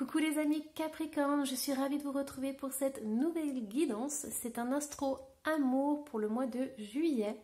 Coucou les amis Capricorne, je suis ravie de vous retrouver pour cette nouvelle guidance. C'est un astro amour pour le mois de juillet.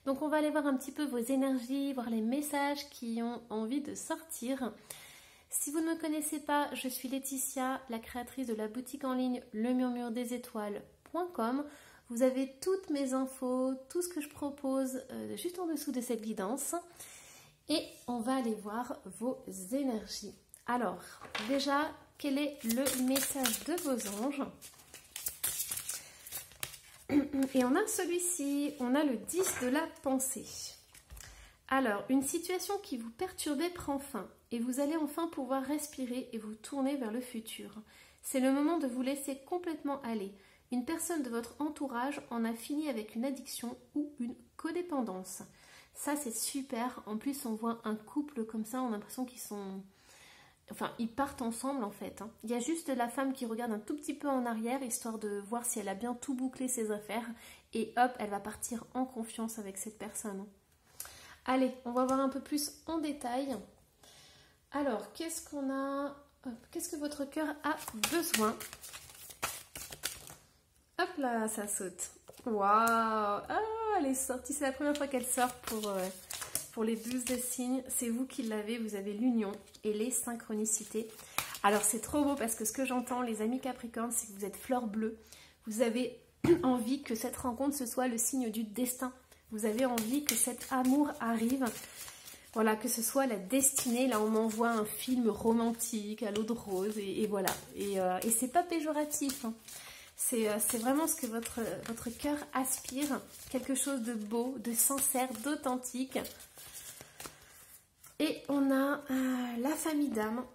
Donc on va aller voir un petit peu vos énergies, voir les messages qui ont envie de sortir. Si vous ne me connaissez pas, je suis Laetitia, la créatrice de la boutique en ligne lemurmuredesétoiles.com. Vous avez toutes mes infos, tout ce que je propose juste en dessous de cette guidance. Et on va aller voir vos énergies. Alors, déjà, quel est le message de vos anges? Et on a celui-ci, on a le 10 de la pensée. Alors, une situation qui vous perturbait prend fin et vous allez enfin pouvoir respirer et vous tourner vers le futur. C'est le moment de vous laisser complètement aller. Une personne de votre entourage en a fini avec une addiction ou une codépendance. Ça, c'est super. En plus, on voit un couple comme ça, on a l'impression qu'ils sont... Enfin, ils partent ensemble en fait. Il y a juste la femme qui regarde un tout petit peu en arrière, histoire de voir si elle a bien tout bouclé ses affaires. Et hop, elle va partir en confiance avec cette personne. Allez, on va voir un peu plus en détail. Alors, qu'est-ce qu'on a? Qu'est-ce que votre cœur a besoin? Hop là, ça saute. Waouh! Ah, elle est sortie. C'est la première fois qu'elle sort pour les 12 des signes. C'est vous qui l'avez. Vous avez l'union et les synchronicités. Alors, c'est trop beau parce que ce que j'entends, les amis Capricorne, c'est que vous êtes fleur bleue. Vous avez envie que cette rencontre, ce soit le signe du destin. Vous avez envie que cet amour arrive. Voilà, que ce soit la destinée. Là, on m'envoie un film romantique à l'eau de rose. Et voilà. Et c'est pas péjoratif, hein. C'est vraiment ce que votre cœur aspire. Quelque chose de beau, de sincère, d'authentique. Et on a la famille d'âme.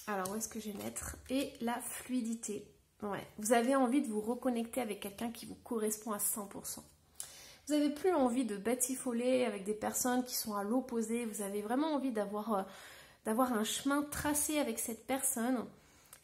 Alors, où est-ce que je vais mettre? Et la fluidité. Ouais. Vous avez envie de vous reconnecter avec quelqu'un qui vous correspond à 100%. Vous n'avez plus envie de batifoler avec des personnes qui sont à l'opposé. Vous avez vraiment envie d'avoir un chemin tracé avec cette personne.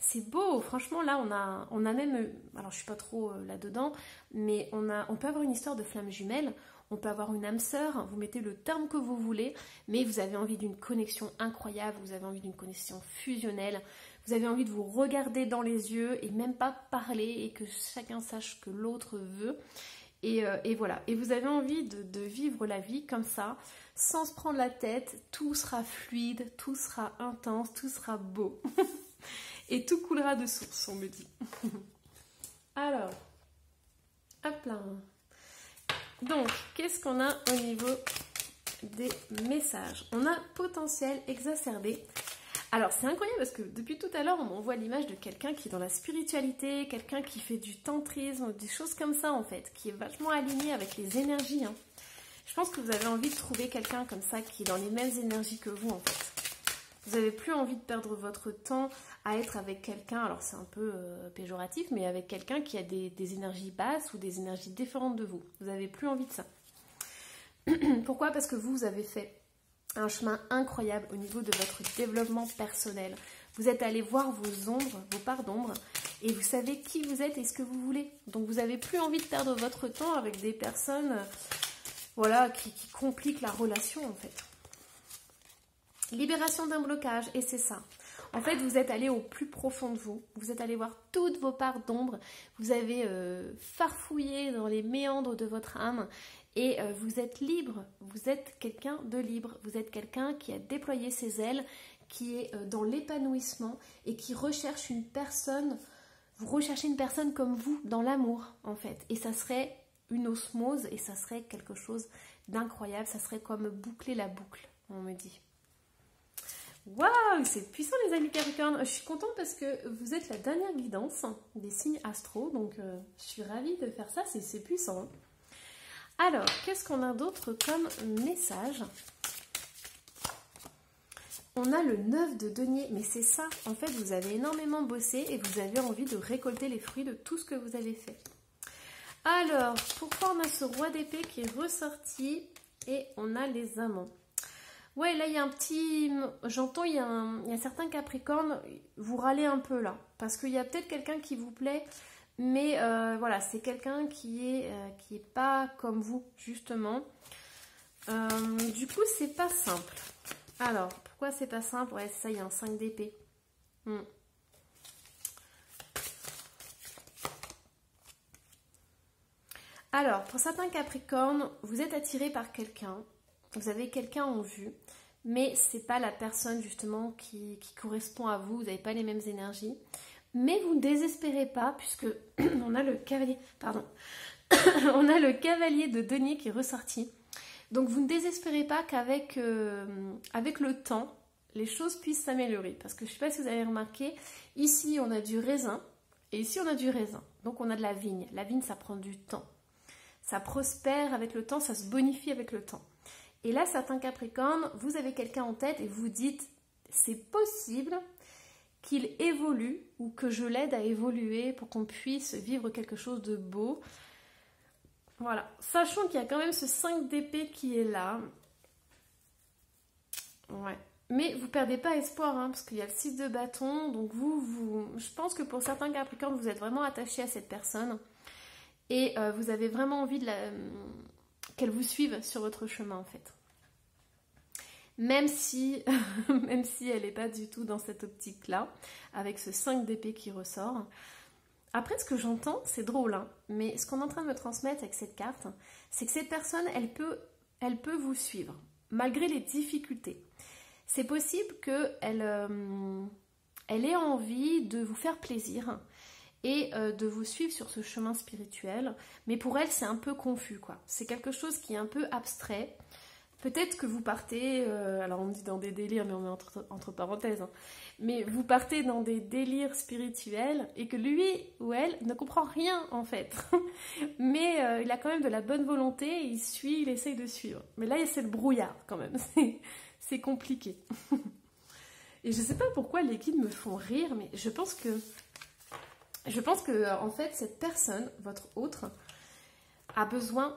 C'est beau, franchement là on a même, alors je suis pas trop là-dedans, mais on peut avoir une histoire de flamme jumelle, on peut avoir une âme sœur, vous mettez le terme que vous voulez, mais vous avez envie d'une connexion incroyable, vous avez envie d'une connexion fusionnelle, vous avez envie de vous regarder dans les yeux et même pas parler et que chacun sache ce que l'autre veut. Et voilà, et vous avez envie de vivre la vie comme ça, sans se prendre la tête, tout sera fluide, tout sera intense, tout sera beau. Et tout coulera de source, on me dit. Alors, hop là. Donc, qu'est-ce qu'on a au niveau des messages? On a potentiel exacerbé. Alors, c'est incroyable parce que depuis tout à l'heure, on m'envoie l'image de quelqu'un qui est dans la spiritualité, quelqu'un qui fait du tantrisme, des choses comme ça en fait, qui est vachement aligné avec les énergies. Je pense que vous avez envie de trouver quelqu'un comme ça qui est dans les mêmes énergies que vous en fait. Vous n'avez plus envie de perdre votre temps à être avec quelqu'un, alors c'est un peu péjoratif, mais avec quelqu'un qui a des énergies basses ou des énergies différentes de vous. Vous n'avez plus envie de ça. Pourquoi? Parce que vous avez fait un chemin incroyable au niveau de votre développement personnel. Vous êtes allé voir vos ombres, vos parts d'ombre, et vous savez qui vous êtes et ce que vous voulez. Donc vous n'avez plus envie de perdre votre temps avec des personnes voilà, qui compliquent la relation en fait. Libération d'un blocage, et c'est ça. En fait, vous êtes allé au plus profond de vous. Vous êtes allé voir toutes vos parts d'ombre. Vous avez farfouillé dans les méandres de votre âme. Et vous êtes libre. Vous êtes quelqu'un de libre. Vous êtes quelqu'un qui a déployé ses ailes, qui est dans l'épanouissement et qui recherche une personne. Vous recherchez une personne comme vous, dans l'amour, en fait. Et ça serait une osmose et ça serait quelque chose d'incroyable. Ça serait comme boucler la boucle, on me dit. Waouh, c'est puissant les amis Capricorne. Je suis contente parce que vous êtes la dernière guidance des signes astro, donc je suis ravie de faire ça, c'est puissant. Alors, qu'est-ce qu'on a d'autre comme message? On a le 9 de denier, mais c'est ça, en fait vous avez énormément bossé et vous avez envie de récolter les fruits de tout ce que vous avez fait. Alors, pourquoi on a ce roi d'épée qui est ressorti et on a les amants? Ouais, là, il y a un petit... J'entends, il y a certains Capricornes, vous râlez un peu là. Parce qu'il y a peut-être quelqu'un qui vous plaît, mais voilà, c'est quelqu'un qui est pas comme vous, justement. Du coup, c'est pas simple. Alors, pourquoi c'est pas simple? Ouais, c'est ça, il y a un 5 d'épée. Hmm. Alors, pour certains Capricornes, vous êtes attiré par quelqu'un, vous avez quelqu'un en vue, mais c'est pas la personne justement qui correspond à vous, vous n'avez pas les mêmes énergies. Mais vous ne désespérez pas, puisque on a le cavalier, pardon, on a le cavalier de denier qui est ressorti. Donc vous ne désespérez pas qu'avec avec le temps, les choses puissent s'améliorer. Parce que je ne sais pas si vous avez remarqué, ici on a du raisin, et ici on a du raisin. Donc on a de la vigne. La vigne, ça prend du temps. Ça prospère avec le temps, ça se bonifie avec le temps. Et là, certains Capricornes, vous avez quelqu'un en tête et vous dites, c'est possible qu'il évolue ou que je l'aide à évoluer pour qu'on puisse vivre quelque chose de beau. Voilà. Sachant qu'il y a quand même ce 5 d'épée qui est là. Ouais. Mais vous ne perdez pas espoir, hein, parce qu'il y a le 6 de bâton. Donc je pense que pour certains Capricornes, vous êtes vraiment attachés à cette personne. Et vous avez vraiment envie qu'elle vous suive sur votre chemin, en fait. Même si elle n'est pas du tout dans cette optique-là, avec ce 5 d'épée qui ressort. Après, ce que j'entends, c'est drôle, hein, mais ce qu'on est en train de me transmettre avec cette carte, c'est que cette personne, elle peut vous suivre, malgré les difficultés. C'est possible qu'elle ait envie de vous faire plaisir et de vous suivre sur ce chemin spirituel, mais pour elle, c'est un peu confus, quoi. C'est quelque chose qui est un peu abstrait. Peut-être que vous partez, alors on dit dans des délires, mais on met entre parenthèses, hein, mais vous partez dans des délires spirituels et que lui ou elle ne comprend rien en fait. Mais il a quand même de la bonne volonté, il suit, il essaye de suivre. Mais là, c'est le brouillard quand même, c'est compliqué. Et je ne sais pas pourquoi les guides me font rire, mais je pense que en fait, cette personne, votre autre, a besoin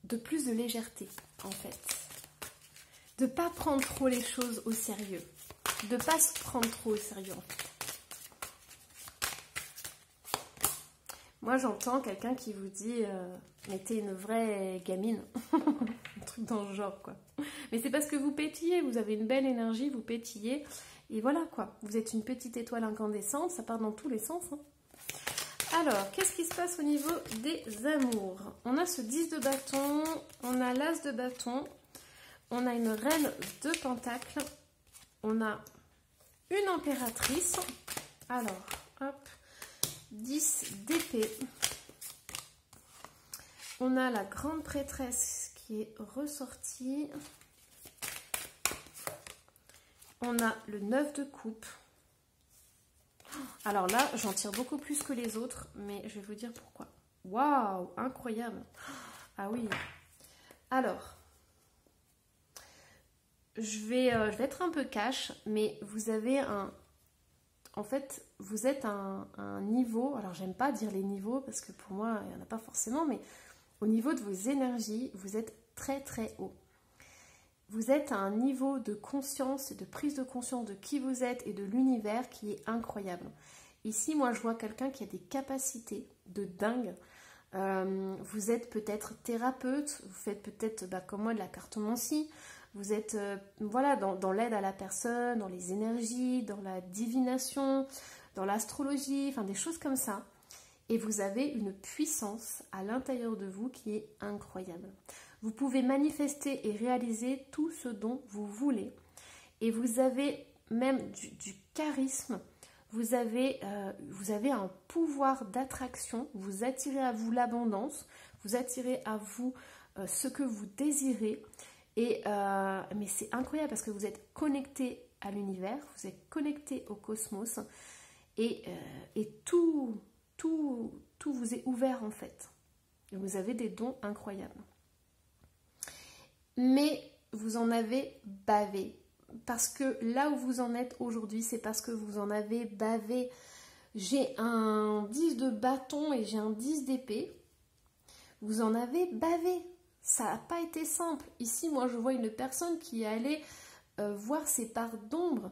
de plus de légèreté en fait. De ne pas prendre trop les choses au sérieux. De ne pas se prendre trop au sérieux, en fait. Moi, j'entends quelqu'un qui vous dit mais t'es une vraie gamine. Un truc dans le genre, quoi. Mais c'est parce que vous pétillez, vous avez une belle énergie, vous pétillez. Et voilà, quoi. Vous êtes une petite étoile incandescente, ça part dans tous les sens. Hein. Alors, qu'est-ce qui se passe au niveau des amours? On a ce 10 de bâton, on a l'as de bâton. On a une reine de pentacles. On a une impératrice. Alors, hop. 10 d'épée. On a la grande prêtresse qui est ressortie. On a le 9 de coupe. Alors là, j'en tire beaucoup plus que les autres, mais je vais vous dire pourquoi. Waouh, incroyable. Ah oui. Alors... Je vais être un peu cash, mais vous avez en fait, vous êtes à un niveau, alors j'aime pas dire les niveaux, parce que pour moi, il n'y en a pas forcément, mais au niveau de vos énergies, vous êtes très très haut. Vous êtes à un niveau de conscience et de prise de conscience de qui vous êtes et de l'univers qui est incroyable. Ici, moi, je vois quelqu'un qui a des capacités de dingue. Vous êtes peut-être thérapeute, vous faites peut-être, comme moi, de la cartomancie. Vous êtes voilà, dans l'aide à la personne, dans les énergies, dans la divination, dans l'astrologie, enfin des choses comme ça. Et vous avez une puissance à l'intérieur de vous qui est incroyable. Vous pouvez manifester et réaliser tout ce dont vous voulez. Et vous avez même du charisme, vous avez un pouvoir d'attraction, vous attirez à vous l'abondance, vous attirez à vous ce que vous désirez. Mais c'est incroyable parce que vous êtes connecté à l'univers, vous êtes connecté au cosmos et tout vous est ouvert en fait. Et vous avez des dons incroyables. Mais vous en avez bavé. Parce que là où vous en êtes aujourd'hui, c'est parce que vous en avez bavé. J'ai un 10 de bâton et j'ai un 10 d'épée. Vous en avez bavé. Ça n'a pas été simple. Ici, moi, je vois une personne qui allait voir ses parts d'ombre,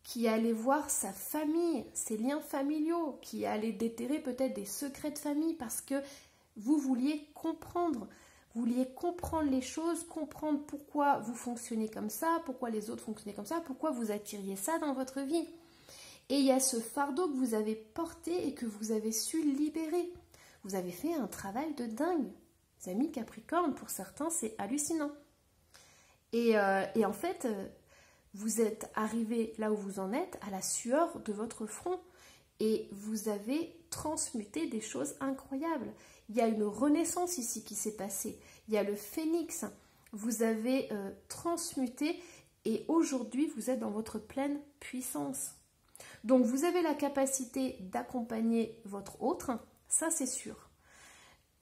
qui allait voir sa famille, ses liens familiaux, qui allait déterrer peut-être des secrets de famille parce que vous vouliez comprendre. Vous vouliez comprendre les choses, comprendre pourquoi vous fonctionnez comme ça, pourquoi les autres fonctionnaient comme ça, pourquoi vous attiriez ça dans votre vie. Et il y a ce fardeau que vous avez porté et que vous avez su libérer. Vous avez fait un travail de dingue. Les amis Capricorne, pour certains, c'est hallucinant. Et en fait, vous êtes arrivé là où vous en êtes à la sueur de votre front. Et vous avez transmuté des choses incroyables. Il y a une renaissance ici qui s'est passée. Il y a le phénix. Vous avez transmuté et aujourd'hui, vous êtes dans votre pleine puissance. Donc, vous avez la capacité d'accompagner votre autre. Ça, c'est sûr.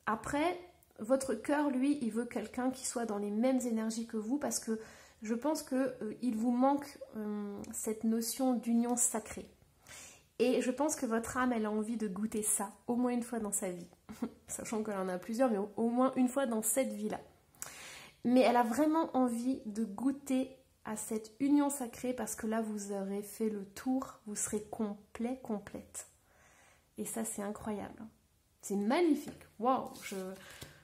Après, votre cœur, lui, il veut quelqu'un qui soit dans les mêmes énergies que vous parce que je pense qu'il vous manque cette notion d'union sacrée. Et je pense que votre âme, elle a envie de goûter ça, au moins une fois dans sa vie. Sachant qu'elle en a plusieurs, mais au moins une fois dans cette vie-là. Mais elle a vraiment envie de goûter à cette union sacrée parce que là, vous aurez fait le tour, vous serez complet, complète. Et ça, c'est incroyable. C'est magnifique. Waouh!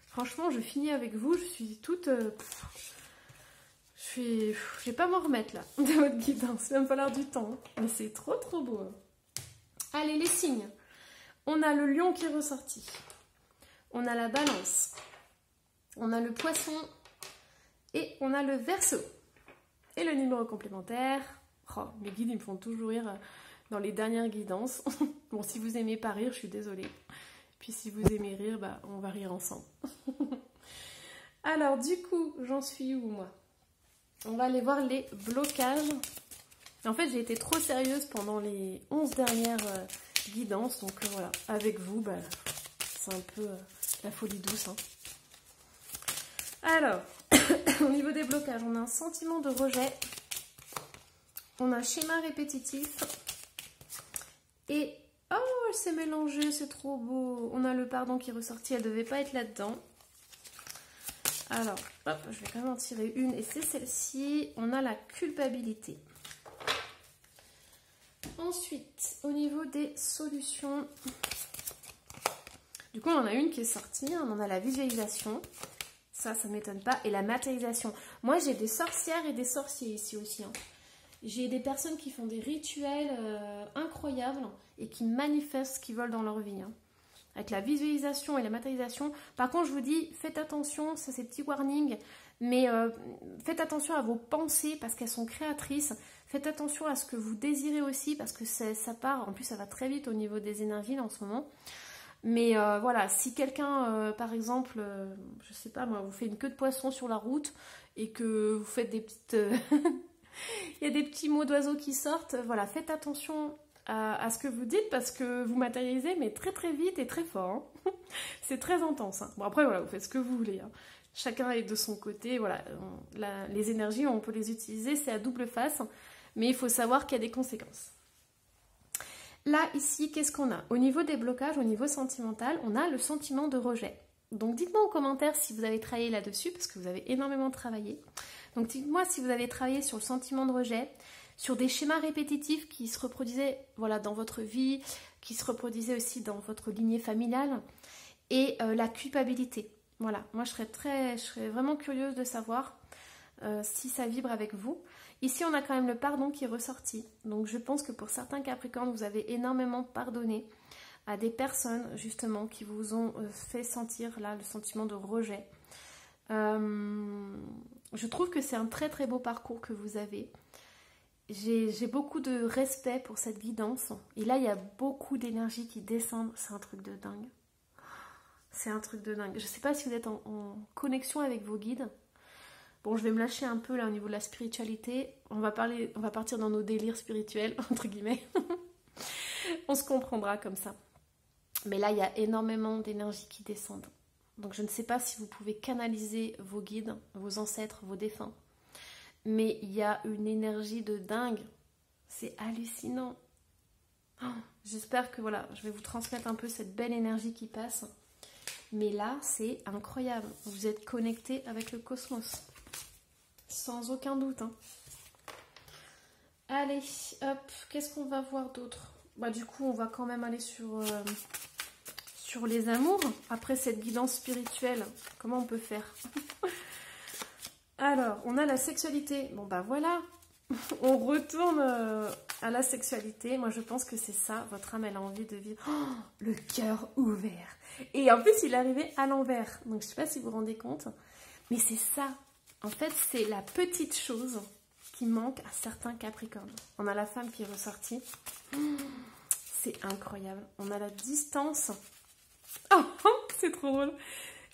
Franchement, je finis avec vous, je suis toute... je vais pas m'en remettre là, de votre guidance. Il va me falloir du temps. Mais c'est trop, trop beau. Allez, les signes. On a le lion qui est ressorti. On a la balance. On a le poisson. Et on a le verseau. Et le numéro complémentaire. Oh, mes guides, ils me font toujours rire dans les dernières guidances. Bon, si vous aimez pas rire, je suis désolée. Puis si vous aimez rire, bah, on va rire ensemble. Alors, du coup, j'en suis où, moi? On va aller voir les blocages. En fait, j'ai été trop sérieuse pendant les 11 dernières guidances. Donc voilà, avec vous, bah, c'est un peu la folie douce. Hein. Alors, au niveau des blocages, on a un sentiment de rejet. On a un schéma répétitif. Et, oh, elle s'est mélangée, c'est trop beau. On a le pardon qui est ressorti, elle ne devait pas être là-dedans. Alors, hop, je vais quand même en tirer une. Et c'est celle-ci. On a la culpabilité. Ensuite, au niveau des solutions, du coup, on en a une qui est sortie. On en a la visualisation. Ça ne m'étonne pas. Et la matérialisation. Moi, j'ai des sorcières et des sorciers ici aussi. Hein. J'ai des personnes qui font des rituels incroyables et qui manifestent ce qu'ils veulent dans leur vie. Hein. Avec la visualisation et la matérialisation. Par contre, je vous dis, faites attention, ça c'est petit warning, mais faites attention à vos pensées parce qu'elles sont créatrices. Faites attention à ce que vous désirez aussi parce que ça part, en plus ça va très vite au niveau des énergies là, en ce moment. Mais voilà, si quelqu'un, par exemple, je sais pas moi, vous fait une queue de poisson sur la route et que vous faites des petites... Il y a des petits mots d'oiseaux qui sortent, voilà, faites attention à ce que vous dites parce que vous matérialisez mais très très vite et très fort. Hein. C'est très intense. Hein. Bon après voilà, vous faites ce que vous voulez. Hein. Chacun est de son côté. Voilà, les énergies on peut les utiliser, c'est à double face, mais il faut savoir qu'il y a des conséquences. Là ici, qu'est-ce qu'on a? Au niveau des blocages, au niveau sentimental, on a le sentiment de rejet. Donc dites-moi en commentaire si vous avez travaillé là-dessus parce que vous avez énormément travaillé. Donc dites-moi si vous avez travaillé sur le sentiment de rejet, sur des schémas répétitifs qui se reproduisaient voilà, dans votre vie, qui se reproduisaient aussi dans votre lignée familiale, et la culpabilité. Voilà, moi je serais vraiment curieuse de savoir si ça vibre avec vous. Ici on a quand même le pardon qui est ressorti, donc je pense que pour certains Capricornes, vous avez énormément pardonné à des personnes justement qui vous ont fait sentir là le sentiment de rejet. Je trouve que c'est un très très beau parcours que vous avez. J'ai beaucoup de respect pour cette guidance. Et là, il y a beaucoup d'énergie qui descendent. C'est un truc de dingue. C'est un truc de dingue. Je ne sais pas si vous êtes en connexion avec vos guides. Bon, je vais me lâcher un peu là au niveau de la spiritualité. On va partir dans nos délires spirituels, entre guillemets. On se comprendra comme ça. Mais là, il y a énormément d'énergie qui descendent. Donc, je ne sais pas si vous pouvez canaliser vos guides, vos ancêtres, vos défunts. Mais il y a une énergie de dingue. C'est hallucinant. Oh, j'espère que voilà, je vais vous transmettre un peu cette belle énergie qui passe. Mais là, c'est incroyable. Vous êtes connecté avec le cosmos. Sans aucun doute. Hein. Allez, hop, qu'est-ce qu'on va voir d'autre? Bah, du coup, on va quand même aller sur les amours. Après cette guidance spirituelle, comment on peut faire? Alors, on a la sexualité. Bon, bah voilà. On retourne à la sexualité. Moi, je pense que c'est ça. Votre âme, elle a envie de vivre le cœur ouvert. Et en plus, il est arrivé à l'envers. Donc, je ne sais pas si vous vous rendez compte. Mais c'est ça. En fait, c'est la petite chose qui manque à certains Capricornes. On a la femme qui est ressortie. C'est incroyable. On a la distance. Oh, c'est trop drôle.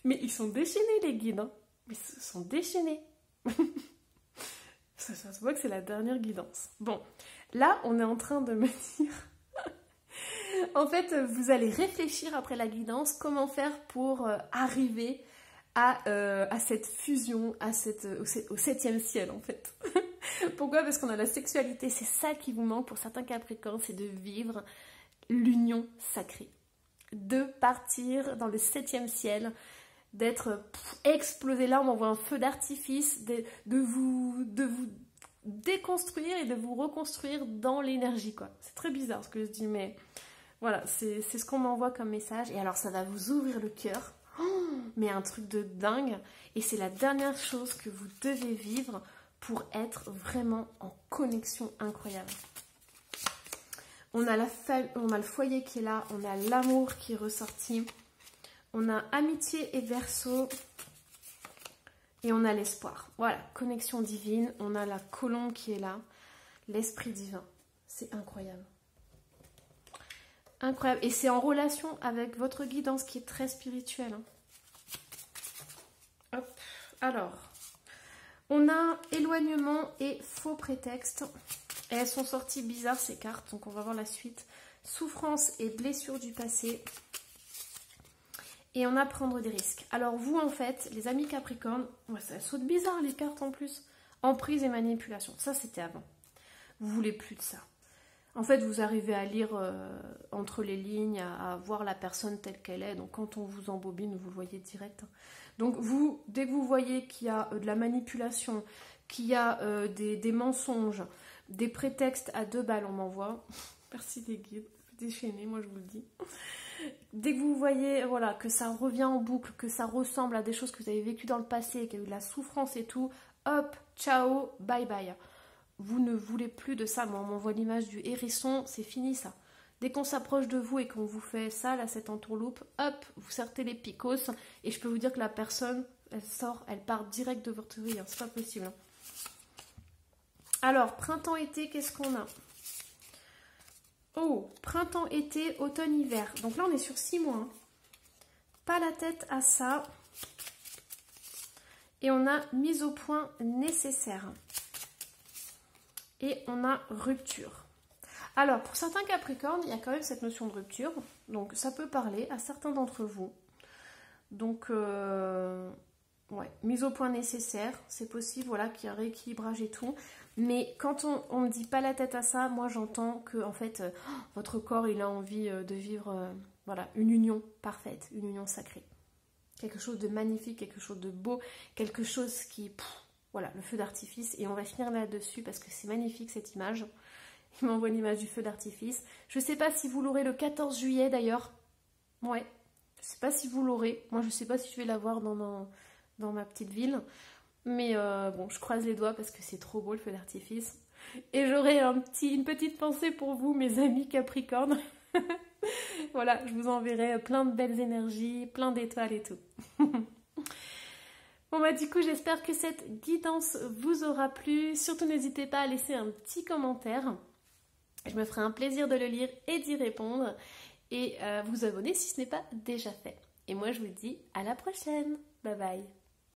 Mais ils sont déchaînés, les guides. Hein. Mais ils sont déchaînés. Ça se voit que c'est la dernière guidance. Bon, là, on est en train de me dire... En fait, vous allez réfléchir après la guidance, comment faire pour arriver à cette fusion, au 7e ciel, en fait. Pourquoi? Parce qu'on a la sexualité, c'est ça qui vous manque pour certains Capricornes, c'est de vivre l'union sacrée. De partir dans le 7e ciel, d'être explosé. Là, on m'envoie un feu d'artifice, de vous déconstruire et de vous reconstruire dans l'énergie, quoi. C'est très bizarre ce que je dis, mais voilà, c'est ce qu'on m'envoie comme message. Et alors, ça va vous ouvrir le cœur, mais un truc de dingue. Et c'est la dernière chose que vous devez vivre pour être vraiment en connexion incroyable. On a le foyer qui est là, on a l'amour qui est ressorti, on a amitié et Verseau, et on a l'espoir. Voilà, connexion divine, on a la colombe qui est là, l'esprit divin. C'est incroyable. Incroyable. Et c'est en relation avec votre guidance qui est très spirituelle. Hein. Hop. Alors, on a éloignement et faux prétexte. Et elles sont sorties bizarres ces cartes, donc on va voir la suite. Souffrance et blessure du passé. Et on a prendre des risques. Alors vous, en fait, les amis Capricorne, ouais, ça saute bizarre les cartes en plus. Emprise et manipulation, ça c'était avant. Vous voulez plus de ça. En fait, vous arrivez à lire entre les lignes, à voir la personne telle qu'elle est. Donc quand on vous embobine, vous le voyez direct. Donc vous, dès que vous voyez qu'il y a de la manipulation, qu'il y a des mensonges, des prétextes à 2 balles, on m'envoie. Merci les guides, déchaînez, moi je vous le dis. Dès que vous voyez voilà, que ça revient en boucle, que ça ressemble à des choses que vous avez vécues dans le passé, qu'il y a eu de la souffrance et tout, hop, ciao, bye bye. Vous ne voulez plus de ça. Moi, on m'envoie l'image du hérisson, c'est fini ça. Dès qu'on s'approche de vous et qu'on vous fait ça, là, cette entourloupe, hop, vous sortez les picos. Et je peux vous dire que la personne, elle sort, elle part direct de votre vie. Hein, c'est pas possible. Hein. Alors, printemps-été, qu'est-ce qu'on a? Oh, printemps-été, automne-hiver. Donc là, on est sur 6 mois. Hein. Pas la tête à ça. Et on a mise au point nécessaire. Et on a rupture. Alors, pour certains Capricornes, il y a quand même cette notion de rupture. Donc, ça peut parler à certains d'entre vous. Donc, ouais, mise au point nécessaire. C'est possible, voilà, qu'il y ait un rééquilibrage et tout. Mais quand on me dit pas la tête à ça, moi j'entends que en fait votre corps il a envie de vivre voilà, une union parfaite, une union sacrée. Quelque chose de magnifique, quelque chose de beau, quelque chose qui... voilà, le feu d'artifice. Et on va finir là-dessus parce que c'est magnifique cette image. Il m'envoie l'image du feu d'artifice. Je ne sais pas si vous l'aurez le 14 juillet d'ailleurs. Ouais, je ne sais pas si vous l'aurez. Moi je ne sais pas si je vais l'avoir dans ma petite ville. Mais bon, je croise les doigts parce que c'est trop beau le feu d'artifice. Et j'aurai une petite pensée pour vous, mes amis Capricorne. Voilà, je vous enverrai plein de belles énergies, plein d'étoiles et tout. Bon bah du coup, j'espère que cette guidance vous aura plu. Surtout, n'hésitez pas à laisser un petit commentaire. Je me ferai un plaisir de le lire et d'y répondre. Et vous abonner si ce n'est pas déjà fait. Et moi, je vous dis à la prochaine. Bye bye.